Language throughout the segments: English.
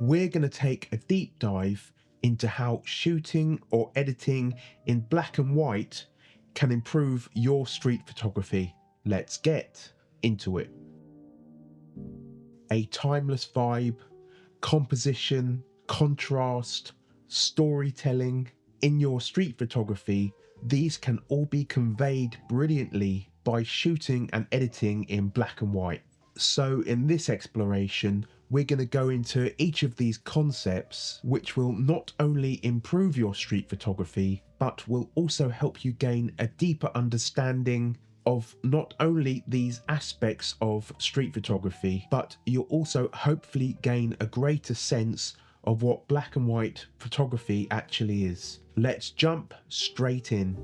we're going to take a deep dive into how shooting or editing in black and white can improve your street photography. Let's get into it. A timeless vibe, composition, contrast, storytelling. In your street photography, these can all be conveyed brilliantly by shooting and editing in black and white. So in this exploration, we're going to go into each of these concepts, which will not only improve your street photography, but will also help you gain a deeper understanding of not only these aspects of street photography, but you'll also hopefully gain a greater sense of what black and white photography actually is. Let's jump straight in.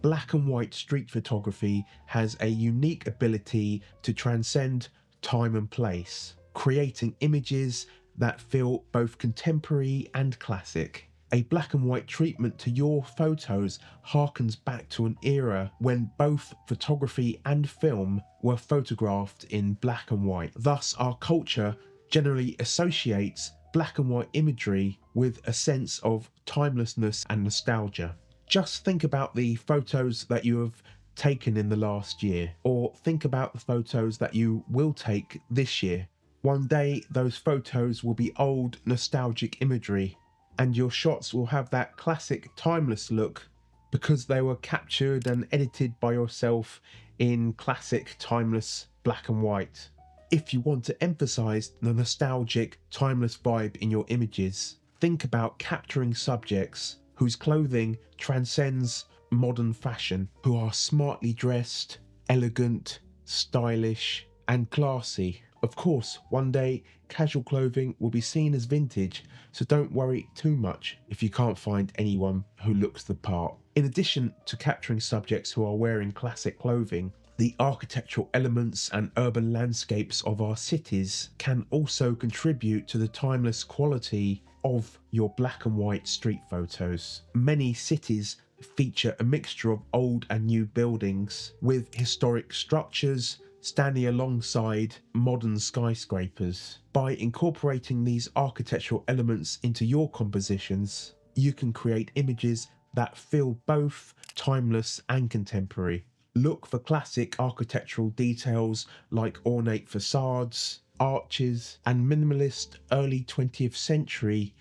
Black and white street photography has a unique ability to transcend time and place, creating images that feel both contemporary and classic. A black and white treatment to your photos harkens back to an era when both photography and film were photographed in black and white. Thus, our culture generally associates black and white imagery with a sense of timelessness and nostalgia. Just think about the photos that you have taken in the last year, or think about the photos that you will take this year. One day, those photos will be old, nostalgic imagery, and your shots will have that classic, timeless look because they were captured and edited by yourself in classic, timeless black and white. If you want to emphasize the nostalgic, timeless vibe in your images, think about capturing subjects whose clothing transcends modern fashion, who are smartly dressed, elegant, stylish, and classy. Of course, one day casual clothing will be seen as vintage, so don't worry too much if you can't find anyone who looks the part. In addition to capturing subjects who are wearing classic clothing, the architectural elements and urban landscapes of our cities can also contribute to the timeless quality of your black and white street photos. Many cities feature a mixture of old and new buildings with historic structures standing alongside modern skyscrapers. By incorporating these architectural elements into your compositions, you can create images that feel both timeless and contemporary. Look for classic architectural details like ornate facades, arches, and minimalist early 20th century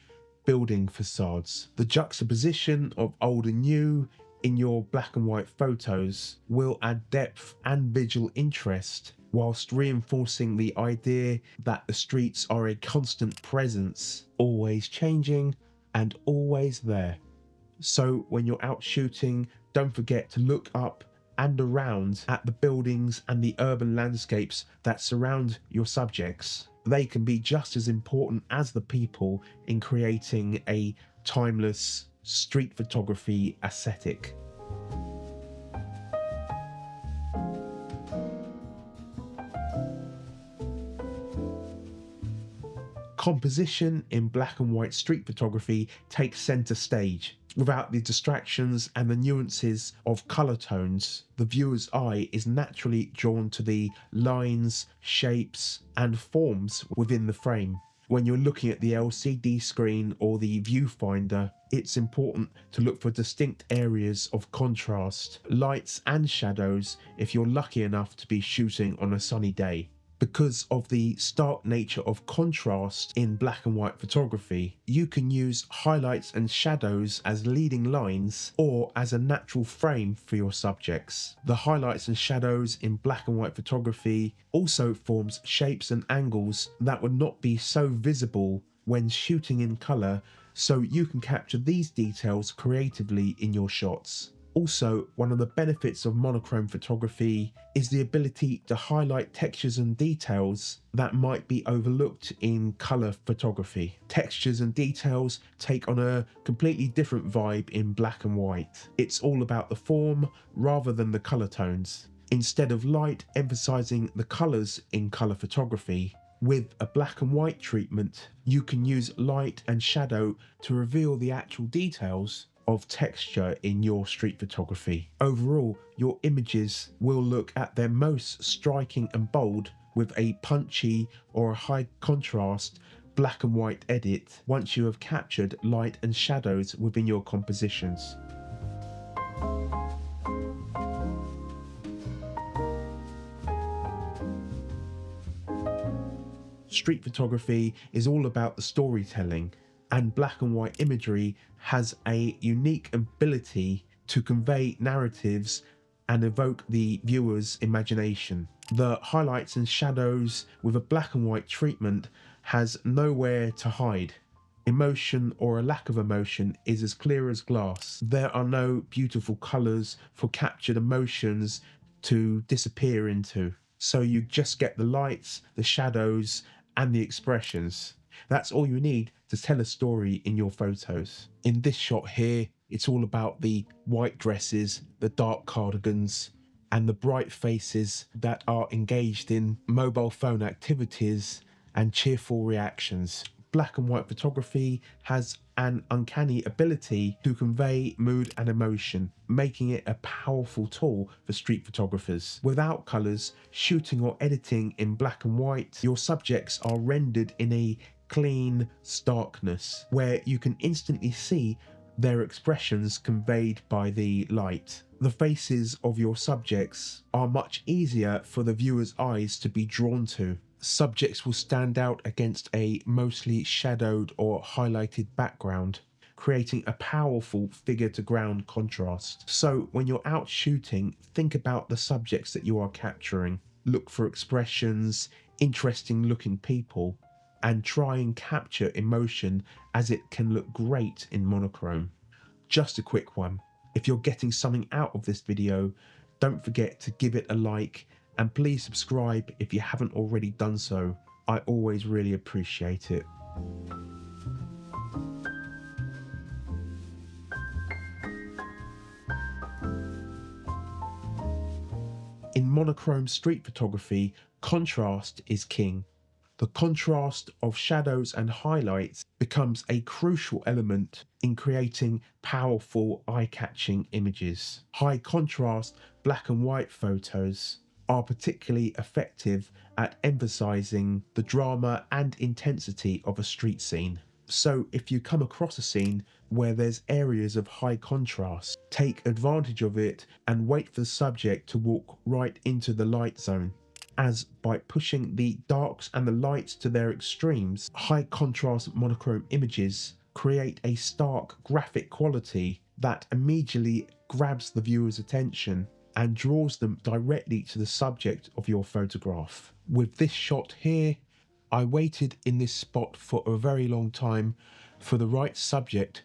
building facades. The juxtaposition of old and new in your black and white photos will add depth and visual interest, whilst reinforcing the idea that the streets are a constant presence, always changing and always there. So when you're out shooting, don't forget to look up and around at the buildings and the urban landscapes that surround your subjects. They can be just as important as the people in creating a timeless street photography aesthetic. Composition in black and white street photography takes center stage. Without the distractions and the nuances of color tones, the viewer's eye is naturally drawn to the lines, shapes, and forms within the frame. When you're looking at the LCD screen or the viewfinder, it's important to look for distinct areas of contrast, lights and shadows if you're lucky enough to be shooting on a sunny day. Because of the stark nature of contrast in black and white photography, you can use highlights and shadows as leading lines or as a natural frame for your subjects. The highlights and shadows in black and white photography also forms shapes and angles that would not be so visible when shooting in color, so you can capture these details creatively in your shots. Also, one of the benefits of monochrome photography is the ability to highlight textures and details that might be overlooked in colour photography. Textures and details take on a completely different vibe in black and white. It's all about the form rather than the colour tones. Instead of light emphasising the colours in colour photography, with a black and white treatment, you can use light and shadow to reveal the actual details of texture in your street photography. Overall, your images will look at their most striking and bold with a punchy or a high contrast black and white edit once you have captured light and shadows within your compositions. Street photography is all about the storytelling, and black and white imagery has a unique ability to convey narratives and evoke the viewer's imagination. The highlights and shadows with a black and white treatment has nowhere to hide. Emotion or a lack of emotion is as clear as glass. There are no beautiful colours for captured emotions to disappear into. So you just get the lights, the shadows, and the expressions. That's all you need to tell a story in your photos. In this shot here, it's all about the white dresses, the dark cardigans, and the bright faces that are engaged in mobile phone activities and cheerful reactions. Black and white photography has an uncanny ability to convey mood and emotion, making it a powerful tool for street photographers. Without colours, shooting or editing in black and white, your subjects are rendered in a clean starkness where you can instantly see their expressions conveyed by the light. The faces of your subjects are much easier for the viewer's eyes to be drawn to. Subjects will stand out against a mostly shadowed or highlighted background, creating a powerful figure-to-ground contrast. So when you're out shooting, think about the subjects that you are capturing. Look for expressions, interesting looking people, and try and capture emotion as it can look great in monochrome. Just a quick one. If you're getting something out of this video, don't forget to give it a like, and please subscribe if you haven't already done so. I always really appreciate it. In monochrome street photography, contrast is king. The contrast of shadows and highlights becomes a crucial element in creating powerful, eye-catching images. High contrast black and white photos are particularly effective at emphasizing the drama and intensity of a street scene. So if you come across a scene where there's areas of high contrast, take advantage of it and wait for the subject to walk right into the light zone, as by pushing the darks and the lights to their extremes, high contrast monochrome images create a stark graphic quality that immediately grabs the viewer's attention and draws them directly to the subject of your photograph. With this shot here, I waited in this spot for a very long time for the right subject,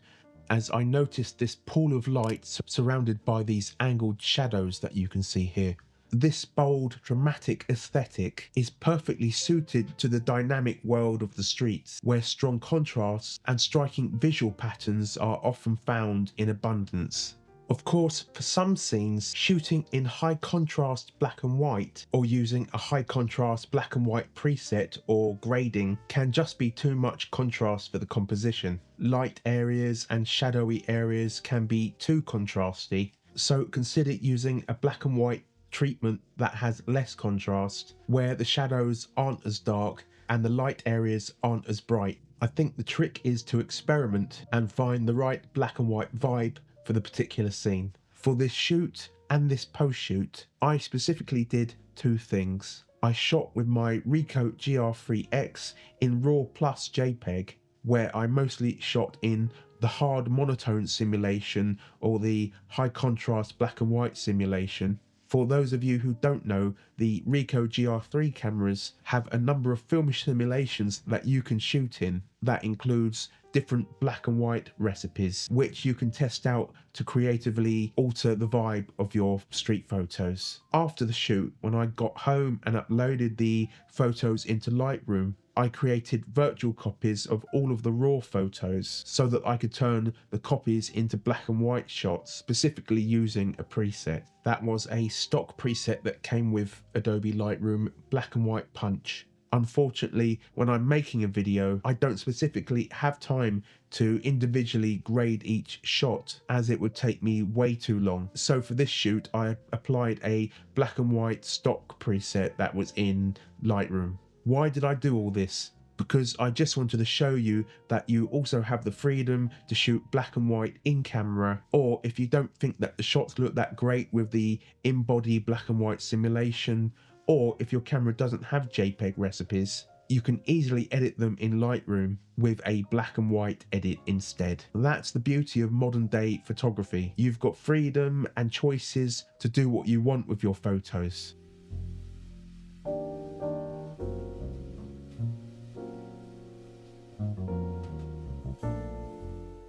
as I noticed this pool of light surrounded by these angled shadows that you can see here. This bold, dramatic aesthetic is perfectly suited to the dynamic world of the streets, where strong contrasts and striking visual patterns are often found in abundance. Of course, for some scenes, shooting in high contrast black and white or using a high contrast black and white preset or grading can just be too much contrast for the composition. Light areas and shadowy areas can be too contrasty, so consider using a black and white treatment that has less contrast, where the shadows aren't as dark and the light areas aren't as bright. I think the trick is to experiment and find the right black and white vibe for the particular scene. For this shoot and this post-shoot, I specifically did two things. I shot with my Ricoh GR3X in RAW plus JPEG, where I mostly shot in the hard monotone simulation or the high contrast black and white simulation. For those of you who don't know, the Ricoh GR3 cameras have a number of film simulations that you can shoot in. That includes different black and white recipes, which you can test out to creatively alter the vibe of your street photos. After the shoot, when I got home and uploaded the photos into Lightroom, I created virtual copies of all of the raw photos so that I could turn the copies into black and white shots, specifically using a preset. That was a stock preset that came with Adobe Lightroom, Black and White Punch. Unfortunately, when I'm making a video, I don't specifically have time to individually grade each shot, as it would take me way too long. So for this shoot, I applied a black and white stock preset that was in Lightroom. Why did I do all this? Because I just wanted to show you that you also have the freedom to shoot black and white in camera, or if you don't think that the shots look that great with the in-body black and white simulation, or if your camera doesn't have JPEG recipes, you can easily edit them in Lightroom with a black and white edit instead. That's the beauty of modern day photography. You've got freedom and choices to do what you want with your photos.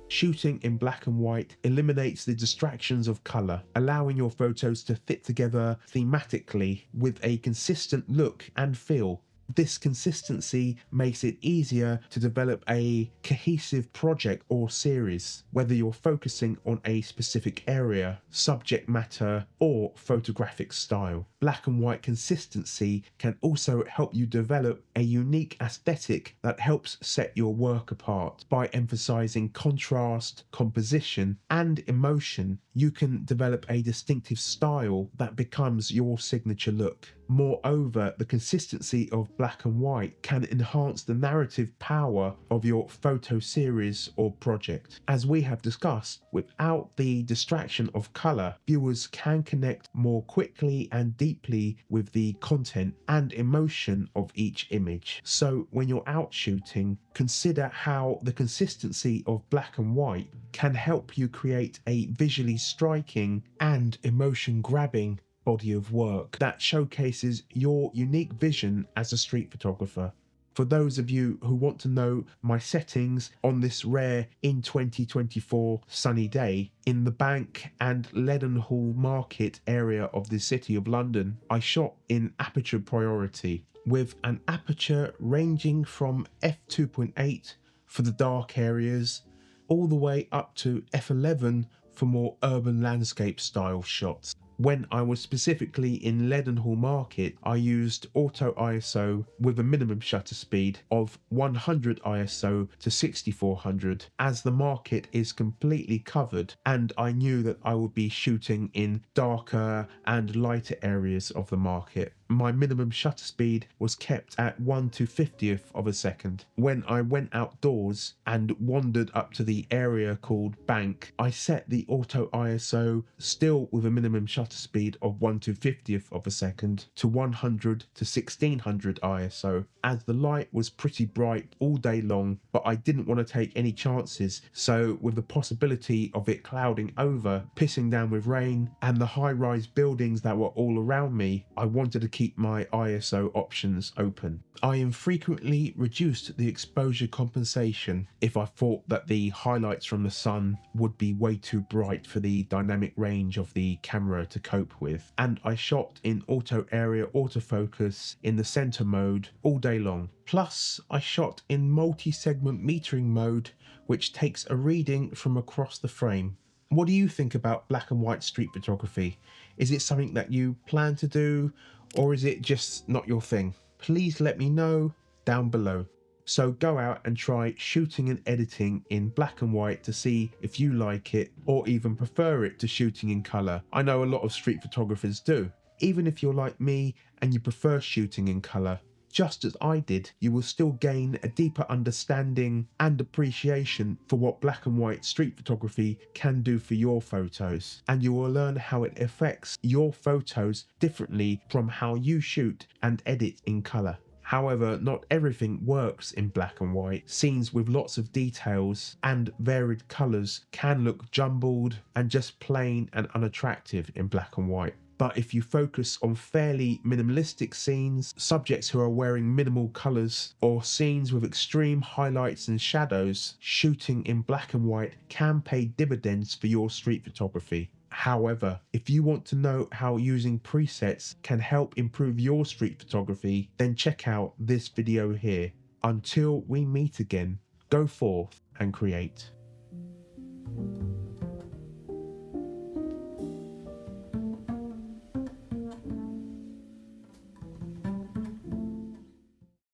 Shooting in black and white eliminates the distractions of colour, allowing your photos to fit together thematically with a consistent look and feel. This consistency makes it easier to develop a cohesive project or series, whether you're focusing on a specific area, subject matter, or photographic style. Black and white consistency can also help you develop a unique aesthetic that helps set your work apart. By emphasizing contrast, composition, and emotion, you can develop a distinctive style that becomes your signature look. Moreover, the consistency of black and white can enhance the narrative power of your photo series or project. As we have discussed, without the distraction of colour, viewers can connect more quickly and deeply with the content and emotion of each image. So when you're out shooting, consider how the consistency of black and white can help you create a visually striking and emotion-grabbing body of work that showcases your unique vision as a street photographer. For those of you who want to know my settings on this rare in 2024 sunny day, in the Bank and Leadenhall Market area of the City of London, I shot in aperture priority with an aperture ranging from f2.8 for the dark areas all the way up to f11 for more urban landscape style shots. When I was specifically in Leadenhall Market, I used auto ISO with a minimum shutter speed of 100 ISO to 6400, as the market is completely covered and I knew that I would be shooting in darker and lighter areas of the market. My minimum shutter speed was kept at 1/50th of a second. When I went outdoors and wandered up to the area called Bank, I set the auto ISO, still with a minimum shutter speed of 1/50th of a second, to 100 to 1600 ISO, as the light was pretty bright all day long, but I didn't want to take any chances. So with the possibility of it clouding over, pissing down with rain, and the high-rise buildings that were all around me, I wanted to keep my ISO options open. I infrequently reduced the exposure compensation if I thought that the highlights from the sun would be way too bright for the dynamic range of the camera to cope with, and I shot in auto area autofocus in the center mode all day long. Plus, I shot in multi-segment metering mode, which takes a reading from across the frame. What do you think about black and white street photography? Is it something that you plan to do, or is it just not your thing? Please let me know down below. So go out and try shooting and editing in black and white to see if you like it or even prefer it to shooting in colour. I know a lot of street photographers do. Even if you're like me and you prefer shooting in colour, just as I did, you will still gain a deeper understanding and appreciation for what black and white street photography can do for your photos, and you will learn how it affects your photos differently from how you shoot and edit in colour. However, not everything works in black and white. Scenes with lots of details and varied colours can look jumbled and just plain and unattractive in black and white. But if you focus on fairly minimalistic scenes, subjects who are wearing minimal colours, or scenes with extreme highlights and shadows, shooting in black and white can pay dividends for your street photography. However, if you want to know how using presets can help improve your street photography, then check out this video here. Until we meet again, go forth and create.